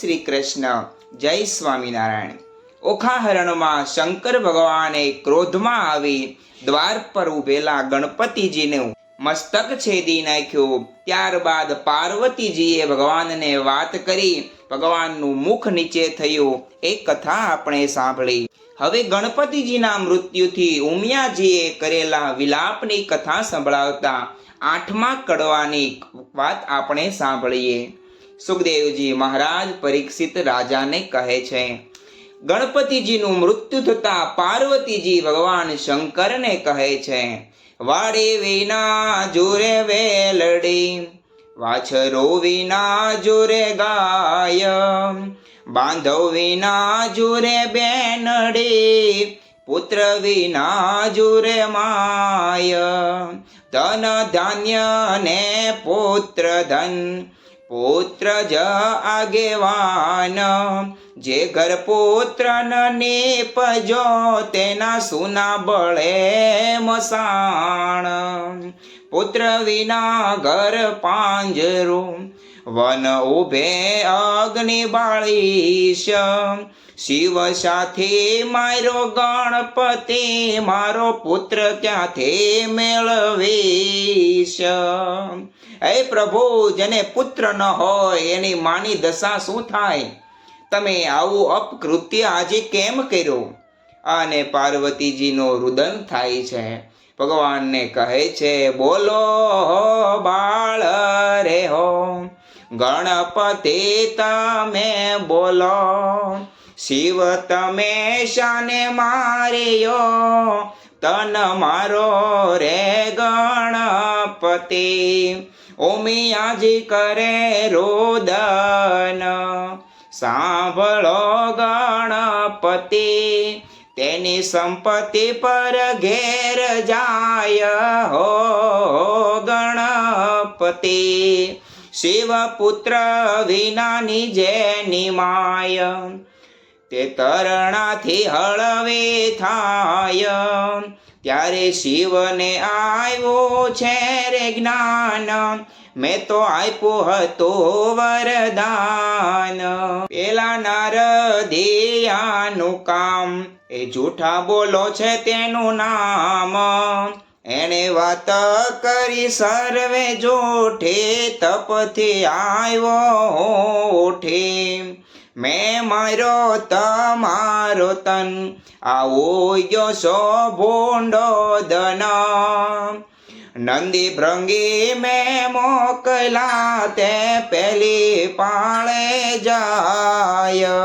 શ્રી કૃષ્ણ, જય સ્વામિનારાયણ। ઓખાહરણમાં શંકર ભગવાને ક્રોધમાં આવી દ્વાર પર ઉભેલા ગણપતિજીનું મસ્તક છેદી નાખ્યું। ત્યારબાદ પાર્વતીજીએ ભગવાનને વાત કરી, ભગવાનનું મુખ નીચે થયું। એ કથા આપણે સાંભળી। હવે ગણપતિજીના મૃત્યુથી ઉમિયાજીએ કરેલા વિલાપની કથા સંભળાવતા 8મા કડવાની વાત આપણે સાંભળીએ। સુખદેવજી મહારાજ પરીક્ષિત રાજાને કહે છે, ગણપતિજીનું મૃત્યુ થતા પાર્વતીજી ભગવાન શંકરને કહે છે, વાડે વિના જુરે વેલડી, વાછરો વિના જુરે ગાય, બાંધવ વિના જુરે બેનડી, પુત્ર વિના જુરે માય, ધન ધાન્ય ને પુત્ર ધન, પુત્ર જ આગેવાન, જે ઘર પુત્ર નીપજો, તેના સુના બળે મસાણ, પુત્ર વિના ઘર પાંજરું, વન ઉભે અગ્નિ બાળીશ, શિવ સાથે મારો ગણપતિ, મારો પુત્ર ક્યાંથી મેળવીશ। હે પ્રભુ, જેને પુત્ર ન હોય એની માની દશા શું થાય? તમે આવું અપકૃત્ય આજે કેમ કર્યું? અને પાર્વતીજીનું રુદન થાય છે। ભગવાનને કહે છે, બોલો બાળ રે હો, ગણપતિ તમે બોલો, શિવ તમે શાને માર્યો, તન મારો રે ગણપતિ, ઉમિયાજી કરે રોદન, સાંભળો ગણપતિ, તેની સંપત્તિ પર ઘેર જાય હો ગણપતિ, શિવ પુત્ર વિનાની જેની માય, તે તરણાથી હળવે થાય, ત્યારે શિવને આવ્યું છે રે જ્ઞાન, મેં તો આપ્યું હતું વરદાન। પેલા નારદિયાનું કામ, એ જૂઠા બોલો છે તેનું નામ, એણે વાત કરી સર્વે જૂઠી, તપથી આવ્યો ઉઠી, મેં માર્યો તમારો તન, આવો ગયો સો ભૂંડો દન, નંદી ભૃંગી મેં મોકલા, તે પેલી પાળે જાય।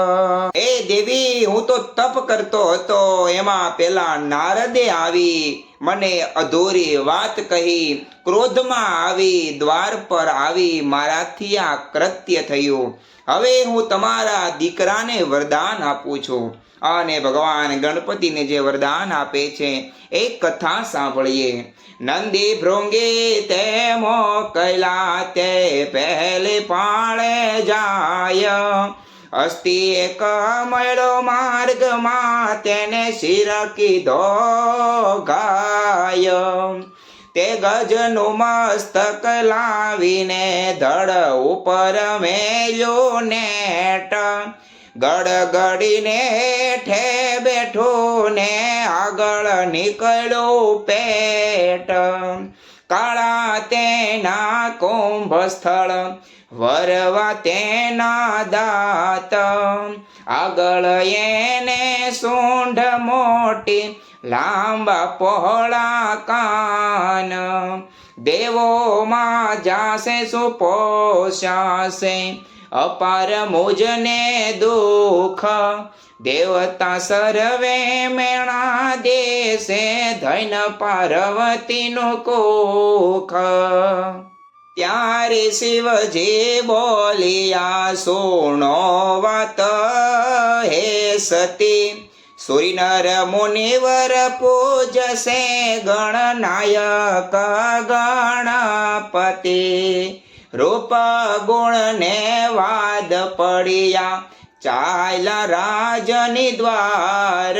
એ દેવી, હું તો તપ કરતો હતો, એમાં પેલા નારદે આવી મને અધૂરી વાત કહી, ક્રોધમાં આવી દ્વાર પર આવી, મારાથી આ કૃત્ય થયું। હવે હું તમારા દીકરાને વરદાન આપું છું। અને ભગવાન ગણપતિને જે વરદાન આપે છે એ કથા સાંભળીએ। નંદી ભૃંગી તે મોકલા, તે પહેલી પાળે જાય, અસ્તિ એક મળ્યો માર્ગમાં, તેને શિર કીધો ગાય, તે ગજનું મસ્તક લાવીને ધડ ઉપર મેલ્યું નેટ, ગડગડીને હેઠે બેઠું ને આગળ નીકળ્યું પેટ, કાળા તેના કુંભ સ્થળ, વરવા તેના દાંત, આગળ એને સૂંઢ મોટી, લાંબા પહોળા કાન, દેવોમાં જાશે સુપોષાશે, અપાર મુજને દુઃખ, દેવતા સર્વે મેણા દેશે, ધન પાર્વતીનું કુખ। ત્યારે શિવજી બોલિયા, સુણો વાત હે સતી, સૂર્યનર મુનિવર પૂજશે, ગણનાયક ગણપતિ, રૂપ ગુણ ને વાદ પડ્યા, ચાલ્યા રાજની દ્વાર,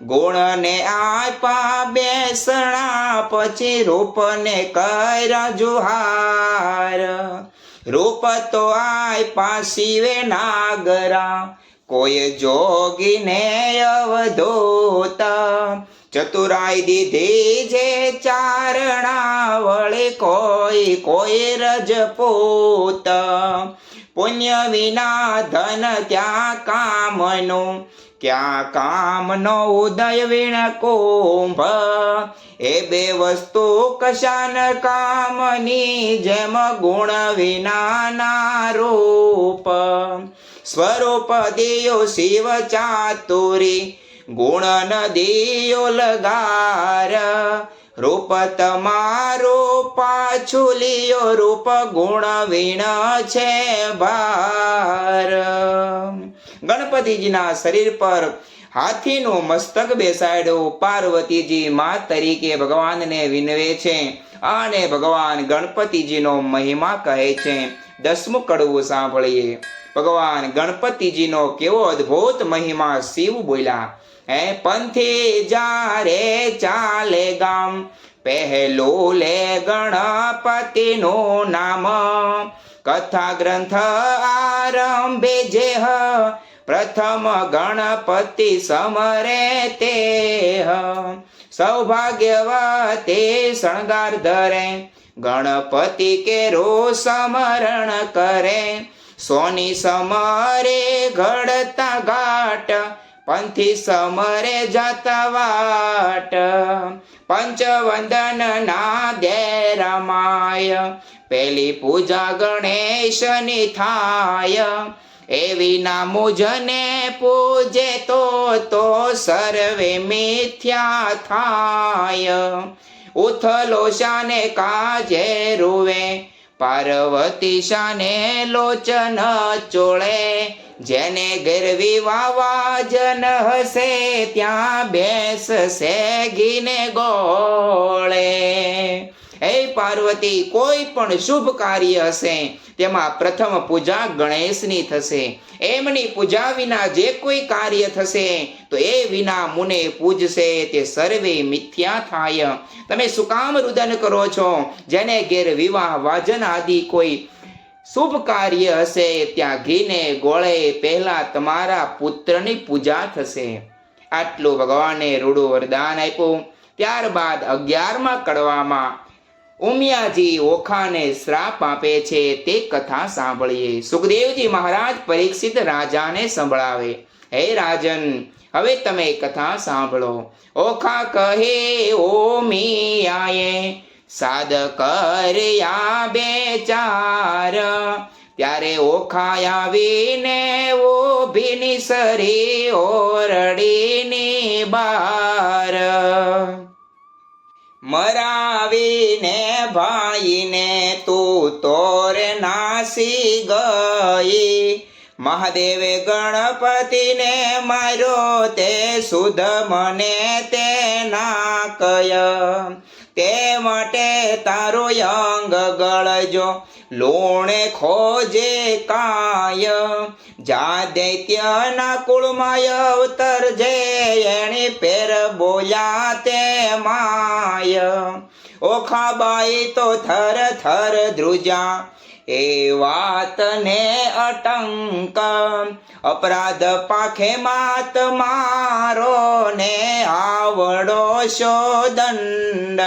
ગુણને આપા બેસણા, પછી રૂપને કર્યા જુહાર, રૂપ તો આપ્યા શિવે નાગરા, કોઈ જોગીને અવધૂત, ચતુરાઈ દીધી જે ચારણા વળે, કોઈ કોઈ રજપૂત, પુણ્ય વિના ધન ત્યાં કામનું, ક્યાં કામનો ઉદય વીણ કુંભ, એ બે વસ્તુ કશાન કામની, જેમ ગુણ વિનાના રૂપ, સ્વરૂપ દિયો શિવ ચાતુરી, ગુણ નદીઓ લગાર, રૂપ તમારું પાછું લિયો, રૂપ ગુણ વીણ છે ભાર. ગણપતિજીના શરીર પર હાથીનું મસ્તક બેસાડ્યું. પાર્વતીજી મા તરીકે ભગવાનને વિનવે છે અને ભગવાન ગણપતિજીનો મહિમા કહે છે. 10મું કડવું સાંભળીએ. ભગવાન ગણપતિજીનો કેવો અદ્ભુત મહિમા શિવ બોલ્યા. હે પંથી જારે ચાલે ગામ, પહેલું લે ગણપતિનું નામ, કથા ગ્રંથ આરંભે જે પ્રથમ ગણપતિ સમરે તે, સૌભાગ્યવતી શણગાર ધરે, ગણપતિ કેરો સમરણ કરે, સોની સમરે ઘડતા ઘાટ, પંથી સમરે જાતા વાટ, પંચવંદન ના દે રમાય, પેલી પૂજા ગણેશની થાય, એવી ના મુજને પૂજે તો સર્વે મિથ્યા થાય, ઉથલો શાને કાજે રૂવે, પાર્વતી શાને લોચન ચોળે, જેને ગરવી વાવાજન હશે, ત્યાં બેસશે ઘીને ગોળે. હે પાર્વતી, કોઈ પણ શુભ કાર્ય હશે તેમાં પ્રથમ પૂજા ગણેશની થશે. એમની પૂજા વિના જે કોઈ કાર્ય થશે તો એ વિના મુને પૂજશે તે સર્વે મિથ્યા થાય. તમે શું કામ રુદન કરો છો? જેને ઘેર વિવાહ વાજન આદિ કોઈ શુભ કાર્ય હશે ત્યાં ઘીને ગોળે પહેલા તમારા પુત્રની પૂજા થશે. આટલું ભગવાને રૂડું વરદાન આપ્યું. ત્યારબાદ 11મા કડવામાં ઉમિયાજી ઓખાને શ્રાપ આપે છે. તે કથા સાંભળીએ. સુખદેવજી મહારાજ પરીક્ષિત રાજાને સંભળાવે. હે રાજન, હવે તમે કથા સાંભળો. ઓખા કહે ઓમિયાએ, સાદ કર્યા બેચાર, ત્યારે ઓખા આવીને ઊભી નિસરી ઓરડીની બાર, મરાવીને ભાઈને તું તોરે નાસી ગઈ, મહાદેવે ગણપતિને માર્યો તે સુધ મને તે ના કય, તે માટે તારો અંગ ગળજો લોણે ખોજે કાય, જા દૈત્યના કુળમાં અવતરજે એની પેર બોલ્યા તે માય, ઓખાબાઈ તો થર થર ધ્રુજા એ વાતને અટંક, અપરાધ પાખે માત મારો ને આવડો શો દંડ,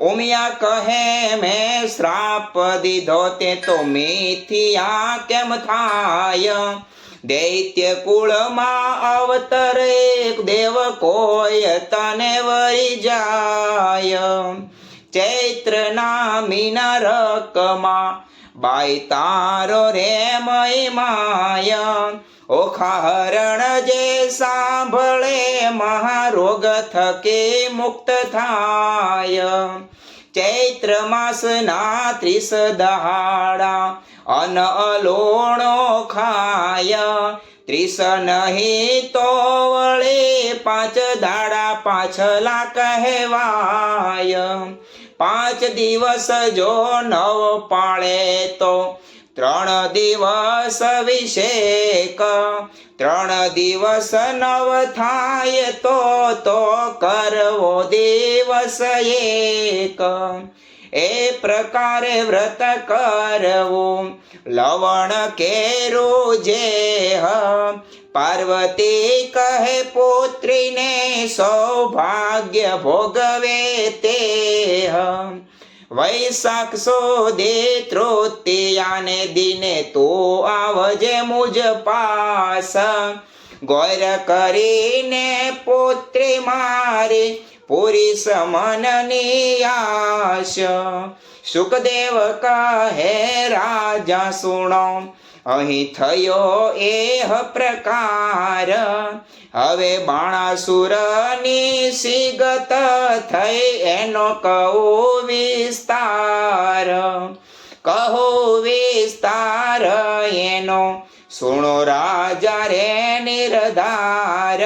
ઉમિયા કહે મેં શ્રાપ દીધો તે તો મિથ્યા કેમ થાય, દૈત્ય કુળમાં અવતર એક દેવ કોઈ તને વળી જાય, ચૈત્રના મીના રકમાં બાઈ તારો રે મહિમાય, ઓખા હરણ જે સાંભળે મહારોગ થકે મુક્ત થાય, ચૈત્ર માસના 30 દહાડા અન અલોણો ખાય, 30 નહીં તો વળે 5 દાડા પાછલા કહેવાય, 5 દિવસ જો નવ પાળે તો 3 દિવસ અભિષેક, 3 દિવસ નવ થાય તો કરવો દિવસ એક, એ પ્રકારે વ્રત કરવું લવણ કેરું જે પાર્વતી કહે પુત્રીને સૌભાગ્ય ભોગવે તે વૈશાખ સુદે તૃતીયાને દિને તો આવજે મુજ પાસ ગોર કરીને પુત્રી મારી પૂરી સમનની આશ સુખદેવ કહે રાજા સુણો અહીં થયો એહ પ્રકાર હવે બાણાસુરની સિગત થઈ એનો કહું વિસ્તાર એનો સુણો રાજા રે નિર્ધાર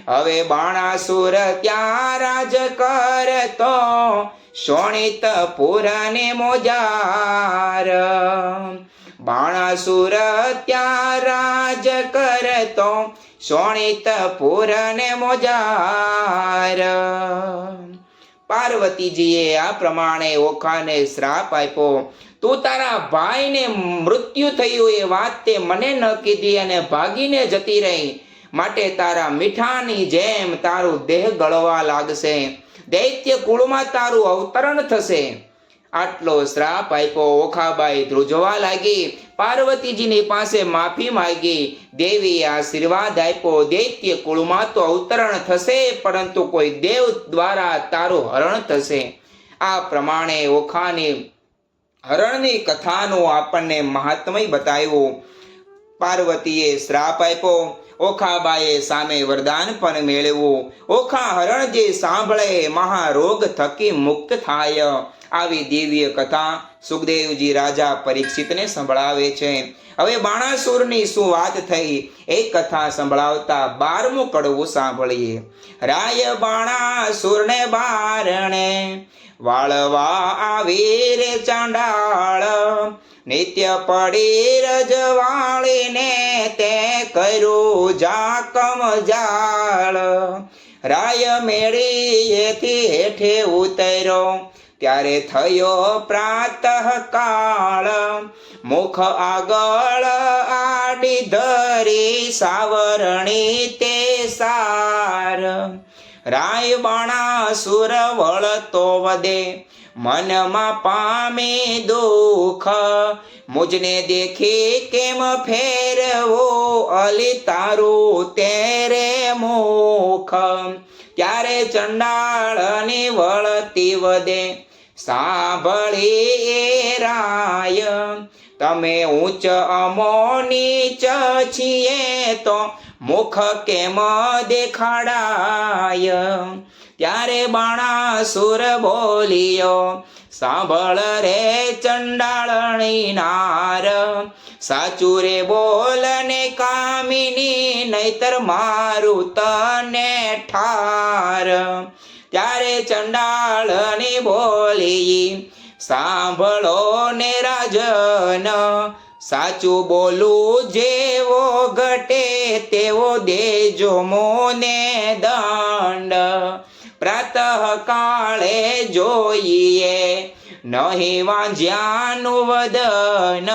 હવે બાણાસુર ત્યાં રાજ કરતો શોણિતપુરને મોજાર બાણાસુર ત્યાં રાજ કરતો શોણિતપુરને મોજાર પાર્વતીજીએ આ પ્રમાણે ઓખાને શ્રાપ આપ્યો તું તારા ભાઈને મૃત્યુ થયું એ વાત તે મને ન કીધી અને ભાગીને જતી રહી માટે તારા મીઠાની જેમ તારું દેહ ગળવા લાગશે દૈત્ય કુળમાં તારું અવતરણ થશે આટલો શ્રાપ આપ્યો ઓખાબાઈ ધ્રુજવા લાગી પાર્વતીજીની પાસે માફી માંગી દેવીએ આશીર્વાદ આપ્યો દૈત્ય કુળમાં તો અવતરણ થશે પરંતુ કોઈ દેવ દ્વારા તારું હરણ થશે આ પ્રમાણે ઓખાની હરણની કથાનું આપણને મહાત્મય બતાવ્યું પાર્વતીએ શ્રાપ આપ્યો ઓખાબાઈએ સામે વરદાન પણ મેળવ્યું ઓખા હરણ જે સાંભળે મહારોગ થકી મુક્ત થાય આવી દિવ્ય કથા સુખદેવજી રાજા પરીક્ષિતને સંભળાવે છે હવે બાણાસુરની શું વાત થઈ એ કથા સંભળાવતા 12મું કડવું સાંભળીએ રાય બાણાસુરને બારણે વાળવા આવી રે ચાંડાળ નિત્ય પડી રજવાળીને તે કર્યું જાકમ જાળ રાય મેળીએથી હેઠે ઉતર્યો ત્યારે થયો પ્રાતઃ કાળ મુખ આગળ આડી ધરી સાવરણી તે સાર રાય બાણાસુર વળતો વદે મનમાં પામી દુઃખ મુજને દેખી કેમ ફેરવો અલી તારું તેરે મુખ ત્યારે ચંડાળની વળતી વદે સાંભળી એ રાય તમે ઉચ્ચ અમો નીચ છીએ તો મુખ કેમ દેખાડાય ત્યારે બાણાસુર બોલ્યો સાંભળ રે ચંડાળણી નાર સાચું રે બોલ ને કામિની નહીતર મારું તને ઠાર ત્યારે ચંડાળની બોલી સાંભળો ને રાજન સાચું બોલું જેવો ઘટે તેવો દેજો મોને દંડ પ્રાતઃ કાળે જોઈએ નહીં વાંજ્યાનું વદન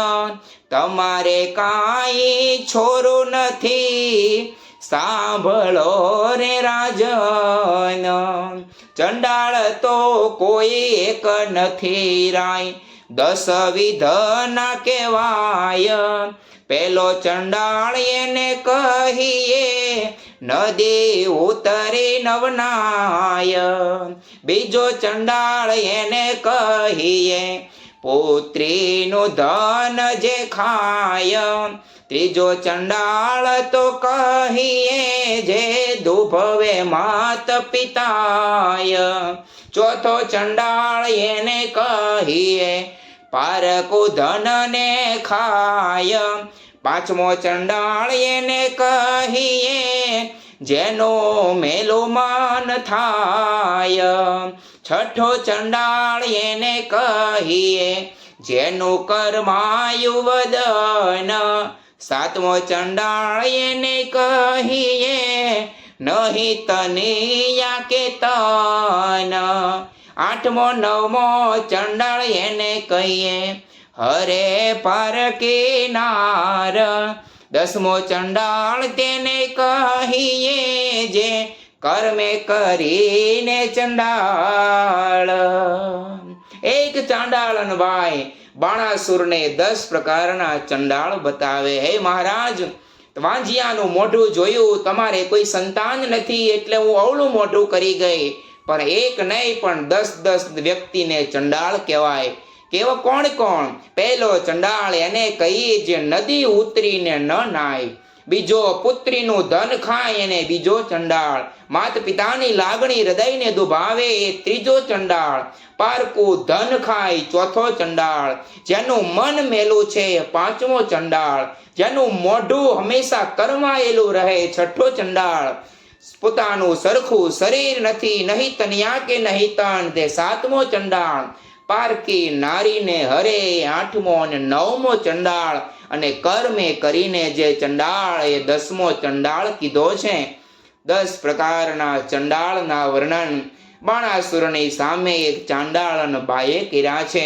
તમારે કાંઈ છોરું નથી સાંભળો રે રાજન ચંડાળ તો કોઈ એક નથી રાય 10 વિધના કહેવાય પેલો ચંડાળ એને કહીએ નદી ઉતરી નવનાય બીજો ચંડાળ એને કહીએ પુત્રીનું ધન જે ખાય ત્રીજો ચંડાળ તો કહીએ જે દુભવે માત પિતાય ચોથો ચંડાળ એને કહીએ પારકું ધન ને ખાય પાંચમો ચંડાળ એને કહીએ જેનું મેલું મન થાય છઠ્ઠો ચંડાળ એને કહીએ જેનું કર્માયુ વદન સાતમો ચંડાળ એને કહીએ નહીં તનિયા કે તન આઠમો નવમો ચંડાળ એને કહીએ હરે પર કિનાર. દસમો ચંડાળ તેને કહીએ જે કર્મે કરીને ચંડાળ. એક ચાંડાળન ભાઈ બાણાસુરને 10 પ્રકારના ચંડાળ બતાવે. હે મહારાજ, વાંજિયાનું મોઢું જોયું, તમારે કોઈ સંતાન નથી એટલે હું અવળું મોઢું કરી ગઈ, પણ એક નહીં પણ 10 વ્યક્તિને ચંડાળ કહેવાય. કેવો કોણ કોણ? પહેલો ચંડાળ એને કહીએ જે નદી ઉતરીને ન નાય. બીજો પુત્રીનું ધન ખાય એને બીજો ચંડાળ. માત પિતાની લાગણી હૃદયને દુભાવે એ ત્રીજો ચંડાળ. પારકું ધન ખાય ચોથો ચંડાળ. જેનું મન મેલું છે પાંચમો ચંડાળ. જેનું મોઢું હંમેશા કરમાયેલું રહે છઠ્ઠો ચંડાળ. પોતાનું સરખું શરીર નથી, નહીં તનિયા કે નહીં તણ, તે સાતમો ચંડાળ. પારકી નારીને હરે આઠમો અને નવમો ચંડાળ. અને કર્મે કરીને જે ચંડાળ એ 10મો ચંડાળ કીધો છે. 10 પ્રકારના ચંડાળના વર્ણન બાણાસુરની સામે એક ચાંડાળન ભાઈએ કર્યા છે.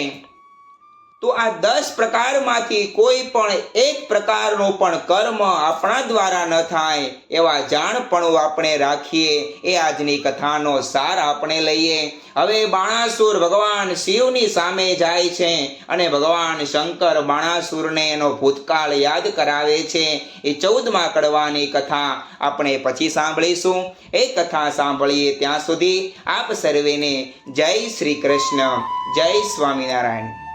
તો આ 10 પ્રકારમાંથી કોઈ પણ એક પ્રકારનું પણ કર્મ આપણા દ્વારા ન થાય એવા જાણપણું આપણે રાખીએ. એ આજની કથાનો સાર આપણે લઈએ. હવે બાણાસુર ભગવાન શિવની સામે જાય છે અને ભગવાન શંકર બાણાસુરને એનો ભૂતકાળ યાદ કરાવે છે. એ 14મા કડવાની કથા આપણે પછી સાંભળીશું. એ કથા સાંભળીએ ત્યાં સુધી આપ સર્વેને જય શ્રી કૃષ્ણ, જય સ્વામિનારાયણ.